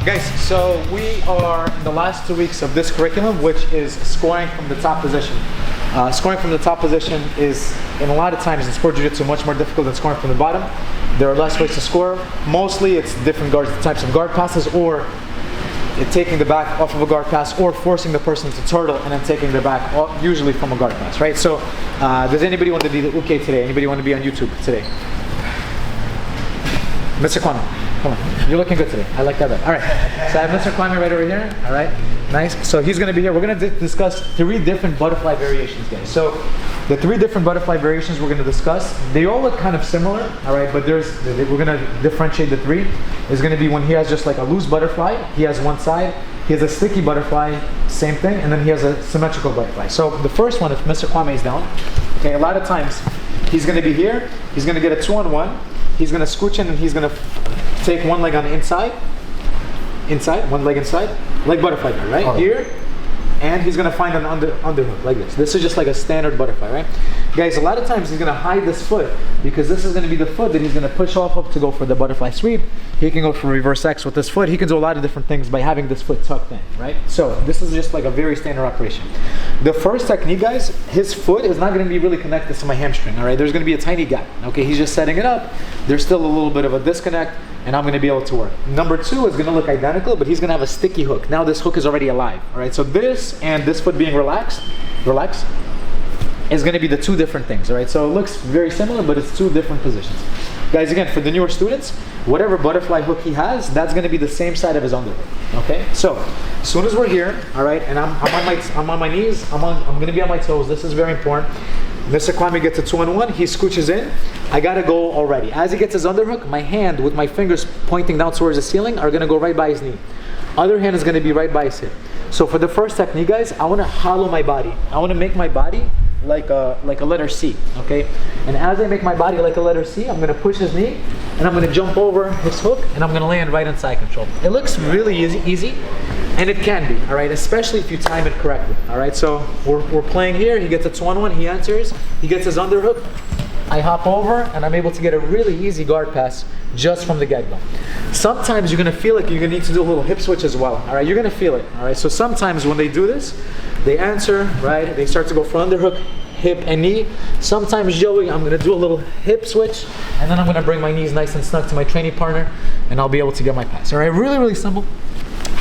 Guys, so we are in the last 2 weeks of this curriculum, which is scoring from the top position. Scoring from the top position is, in a lot of times in sport jiu-jitsu, much more difficult than scoring from the bottom. There are less ways to score. Mostly it's different types of guard passes, or taking the back off of a guard pass, or forcing the person to turtle and then taking the back off, usually from a guard pass, right? So does anybody want to be the Uke today? Anybody want to be on YouTube today? Mr. Kwame, come on. You're looking good today. I like that. All right. So I have Mr. Kwame right over here. All right. Nice. So he's going to be here. We're going to discuss 3 different butterfly variations, guys. So the 3 different butterfly variations we're going to discuss, they all look kind of similar. All right. But we're going to differentiate the 3. It's going to be when he has just like a loose butterfly. He has one side. He has a sticky butterfly. Same thing. And then he has a symmetrical butterfly. So the first one, if Mr. Kwame is down, okay, a lot of times he's going to be here. He's going to get a 2-on-1. He's going to scooch in and he's going to take one leg on the inside, one leg inside, like butterfly, right? Oh. Here, and he's going to find an underhook like this. This is just like a standard butterfly, right? Guys, a lot of times he's going to hide this foot because this is going to be the foot that he's going to push off of to go for the butterfly sweep. He can go for reverse X with this foot. He can do a lot of different things by having this foot tucked in, right? So this is just like a very standard operation. The first technique, guys, his foot is not going to be really connected to my hamstring, all right? There's going to be a tiny gap, okay? He's just setting it up. There's still a little bit of a disconnect, and I'm going to be able to work. Number 2 is going to look identical, but he's going to have a sticky hook. Now this hook is already alive, all right? So this and this foot being relaxed, is going to be the 2 different things, all right? So it looks very similar, but it's 2 different positions. Guys, again, for the newer students, whatever butterfly hook he has, that's going to be the same side of his underhook, okay? So as soon as we're here, all right, and I'm on my knees, I'm going to be on my toes. This is very important. Mr. Kwame gets a 2-on-1, he scooches in. I gotta go already. As he gets his underhook, my hand with my fingers pointing down towards the ceiling are gonna go right by his knee. Other hand is gonna be right by his hip. So for the first technique, guys, I wanna hollow my body. I wanna make my body like a letter C, okay? And as I make my body like a letter C, I'm gonna push his knee, and I'm gonna jump over his hook, and I'm gonna land right in side control. It looks really easy, and it can be, all right? Especially if you time it correctly, all right? So we're playing here. He gets a 2-on-1, he answers, he gets his underhook. I hop over, and I'm able to get a really easy guard pass just from the get-go. Sometimes you're gonna feel like you're gonna need to do a little hip switch as well, all right? You're gonna feel it, all right? So sometimes when they do this, they answer, right? They start to go for underhook, hip, and knee. Sometimes, Joey, I'm gonna do a little hip switch, and then I'm gonna bring my knees nice and snug to my training partner, and I'll be able to get my pass, all right? Really, really simple.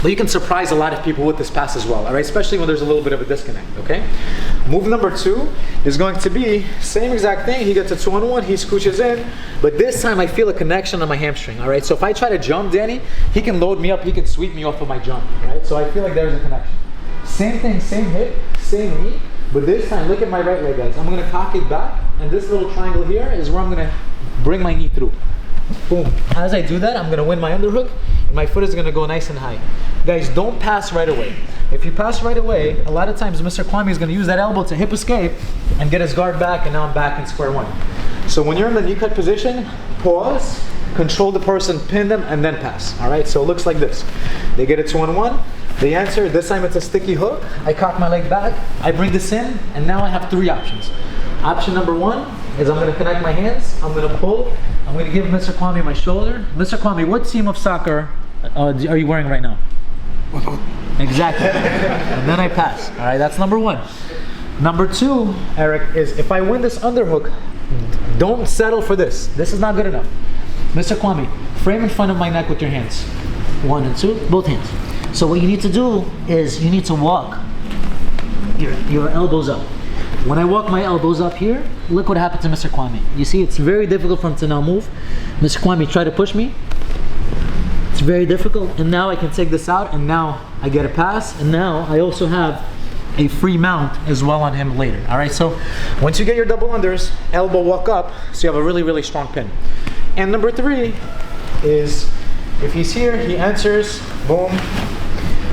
But you can surprise a lot of people with this pass as well, all right? Especially when there's a little bit of a disconnect, okay? Move number 2 is going to be same exact thing. He gets a 2-on-1, he scooches in, but this time I feel a connection on my hamstring, all right? So if I try to jump Danny, he can load me up, he can sweep me off of my jump, right? So I feel like there's a connection. Same thing, same hip, same knee, but this time, look at my right leg, guys. I'm gonna cock it back, and this little triangle here is where I'm gonna bring my knee through. Boom. As I do that, I'm gonna win my underhook, and my foot is gonna go nice and high. Guys, don't pass right away. If you pass right away, a lot of times Mr. Kwame is gonna use that elbow to hip escape and get his guard back, and now I'm back in square one. So when you're in the knee cut position, pause, control the person, pin them, and then pass. All right, so it looks like this. They get a 2-on-1, they answer, this time it's a sticky hook, I cock my leg back, I bring this in, and now I have 3 options. Option number 1 is I'm gonna connect my hands, I'm gonna pull, I'm gonna give Mr. Kwame my shoulder. Mr. Kwame, what team of soccer are you wearing right now? Exactly. And then I pass. All right, that's number 1. Number 2, Eric, is if I win this underhook, don't settle for this. This is not good enough. Mr. Kwame, frame in front of my neck with your hands. 1 and 2, both hands. So what you need to do is you need to walk your elbows up. When I walk my elbows up here, look what happened to Mr. Kwame. You see, it's very difficult for him to now move. Mr. Kwame, try to push me. It's very difficult, and now I can take this out, and now I get a pass, and now I also have a free mount as well on him later. All right, so once you get your double unders, elbow walk up, so you have a really, really strong pin. And number 3 is if he's here, he answers, boom.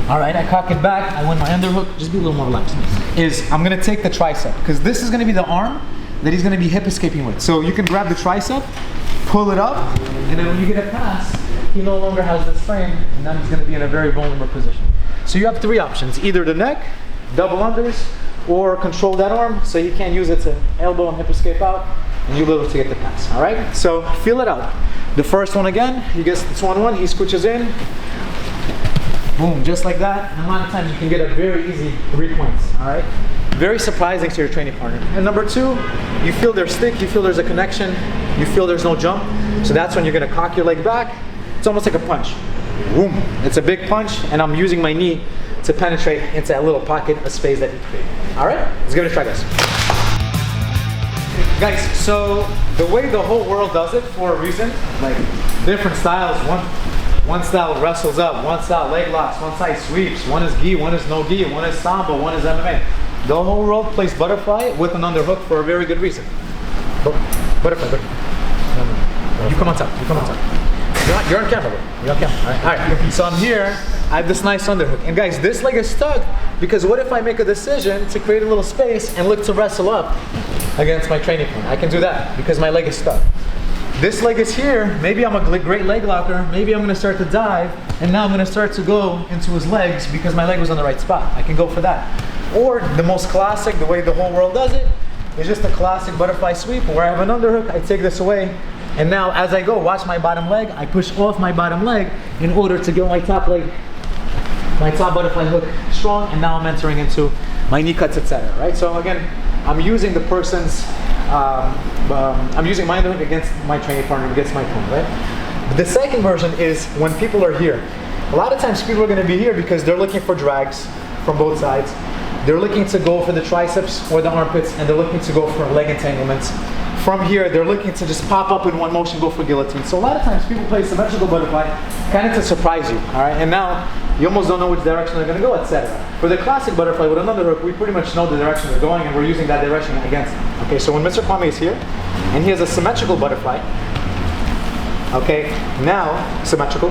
All right, I cock it back, I win my underhook, just be a little more relaxed. I'm gonna take the tricep, because this is gonna be the arm that he's gonna be hip escaping with. So you can grab the tricep, pull it up, and then when you get a pass, he no longer has this frame, and then he's gonna be in a very vulnerable position. So you have 3 options, either the neck, double unders, or control that arm, so he can't use it to elbow and hip escape out, and you'll be able to get the pass, all right? So feel it out. The first one again, he gets the 2-on-1, he scooches in, Boom, just like that. And a lot of times you can get a very easy 3 points, all right? Very surprising to your training partner. And number 2, you feel their stick, you feel there's a connection, you feel there's no jump. So that's when you're gonna cock your leg back. It's almost like a punch. Boom, it's a big punch, and I'm using my knee to penetrate into that little pocket of space that he created. All right, let's give it a try, guys. Guys, so the way the whole world does it for a reason, like different styles, one style wrestles up, one style leg locks, one side sweeps, one is gi, one is no gi, one is sambo, one is MMA. The whole world plays butterfly with an underhook for a very good reason. Butterfly. No. You come on top, you come on top. You're on camera, bro. You're on camera. All right. So I'm here. I have this nice underhook. And guys, this leg is stuck because what if I make a decision to create a little space and look to wrestle up against my training partner? I can do that because my leg is stuck. This leg is here. Maybe I'm a great leg locker. Maybe I'm going to start to dive, and now I'm going to start to go into his legs because my leg was on the right spot. I can go for that. Or the most classic, the way the whole world does it, is just a classic butterfly sweep where I have an underhook. I take this away. And now as I go, watch my bottom leg, I push off my bottom leg in order to get my top leg, my top butterfly hook strong, and now I'm entering into my knee cuts, etc. Right? So again, I'm using the person's, I'm using my underhook against my training partner, against my opponent, right? But the second version is when people are here. A lot of times people are going to be here because they're looking for drags from both sides. They're looking to go for the triceps or the armpits, and they're looking to go for leg entanglements. From here, they're looking to just pop up in one motion, go for guillotine. So a lot of times people play symmetrical butterfly kind of to surprise you, all right? And now you almost don't know which direction they're going to go, etc. For the classic butterfly with an underhook, we pretty much know the direction they're going, and we're using that direction against them. Okay, so when Mr. Kwame is here, and he has a symmetrical butterfly, okay, now, symmetrical,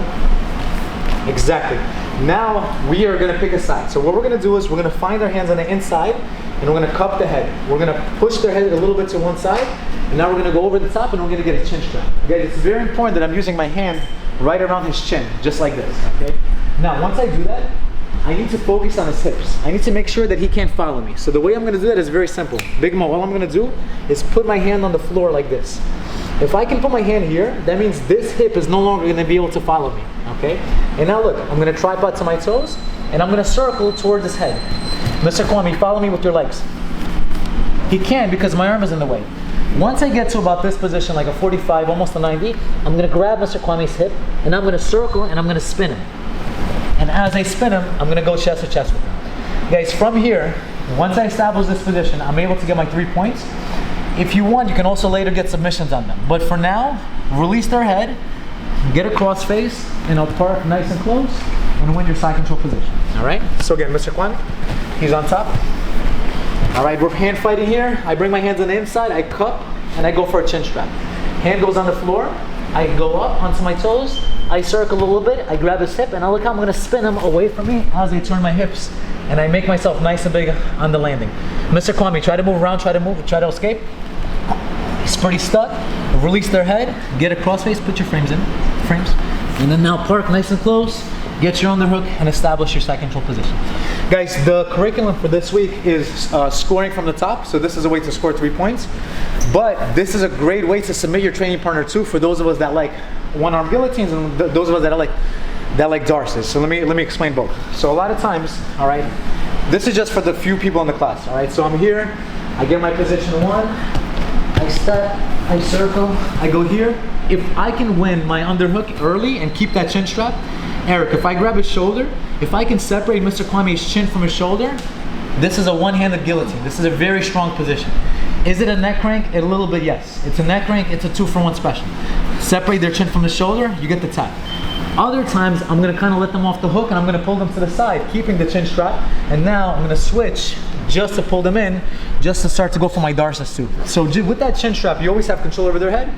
exactly. Now we are going to pick a side. So what we're going to do is we're going to find our hands on the inside, and we're going to cup the head. We're going to push their head a little bit to one side, and now we're going to go over the top, and we're going to get a chin strap. Okay, it's very important that I'm using my hand right around his chin, just like this. Okay. Now, once I do that, I need to focus on his hips. I need to make sure that he can't follow me. So the way I'm going to do that is very simple. Big Mo, all I'm going to do is put my hand on the floor like this. If I can put my hand here, that means this hip is no longer going to be able to follow me. Okay. And now look, I'm going to tripod to my toes, and I'm going to circle towards his head. Mr. Kwame, follow me with your legs. He can't because my arm is in the way. Once I get to about this position, like a 45, almost a 90, I'm going to grab Mr. Kwame's hip, and I'm going to circle, and I'm going to spin him. And as I spin him, I'm going to go chest to chest with him. Guys, from here, once I establish this position, I'm able to get my 3 points. If you want, you can also later get submissions on them. But for now, release their head, get a cross face, and I'll park nice and close, and win your side control position. All right? So again, Mr. Kwame, he's on top. All right, we're hand fighting here. I bring my hands on the inside, I cup, and I go for a chin strap. Hand goes on the floor, I go up onto my toes, I circle a little bit, I grab his hip, and I look how I'm gonna spin him away from me as I turn my hips, and I make myself nice and big on the landing. Mr. Kwame, try to move around, try to escape. He's pretty stuck. Release their head, get a crossface, put your frames, and then now park nice and close, get your underhook, and establish your side control position. Guys, the curriculum for this week is scoring from the top, so this is a way to score 3 points. But this is a great way to submit your training partner too, for those of us that like one-arm guillotines and those of us that like darces. So let me explain both. So a lot of times, all right, this is just for the few people in the class, all right. So I'm here, I get my position 1, I step, I circle, I go here. If I can win my underhook early and keep that chin strap, Eric, if I grab his shoulder, if I can separate Mr. Kwame's chin from his shoulder, this is a one-handed guillotine. This is a very strong position. Is it a neck crank? A little bit, yes. It's a neck crank, it's a 2-for-1 special. Separate their chin from the shoulder, you get the tap. Other times, I'm gonna kind of let them off the hook and I'm gonna pull them to the side, keeping the chin strap. And now I'm gonna switch just to pull them in, just to start to go for my darces too. So with that chin strap, you always have control over their head.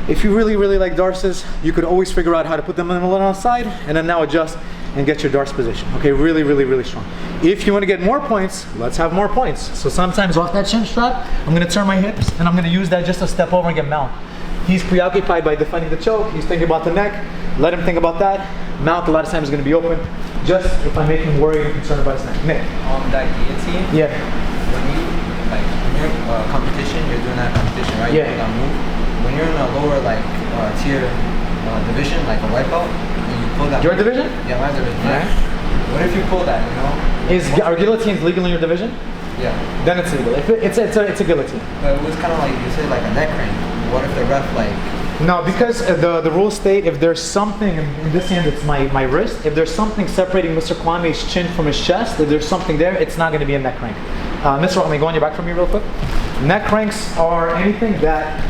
If you really like darces, you could always figure out how to put them in a little on the side and then now adjust and get your darce position. Okay, really strong. If you want to get more points, let's have more points. So sometimes off that chin strap, I'm going to turn my hips and I'm going to use that just to step over and get mount. He's preoccupied by defending the choke. He's thinking about the neck. Let him think about that. Mount a lot of times is going to be open. Just if I make him worried and concerned about his neck. Nick. On that guillotine, yeah. When you, like, when you're competition, you're doing that competition, right? Yeah. You do that move. When you're in a lower, like, tier division, like a white belt, and you pull that. Your division? Yeah, my division. Yeah. What if you pull that, you know? Are guillotines legal in your division? Yeah. Then it's legal. If it's a guillotine. But it was kind of like, you said like a neck crank. What if the ref like... No, because the rules state if there's something, in this hand it's my wrist, if there's something separating Mr. Kwame's chin from his chest, if there's something there, it's not going to be a neck crank. Mr. Rahmi, go on your back for me real quick. Neck cranks are anything that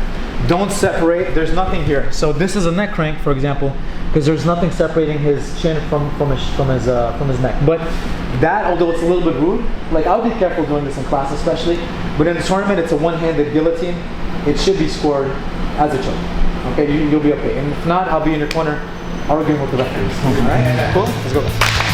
don't separate, there's nothing here. So this is a neck crank, for example, because there's nothing separating his chin from his neck. But that, although it's a little bit rude, like I'll be careful doing this in class especially, but in the tournament it's a one-handed guillotine. It should be scored as a choke. Okay, you'll be okay. And if not, I'll be in your corner arguing with the referees. All right, cool. Let's go.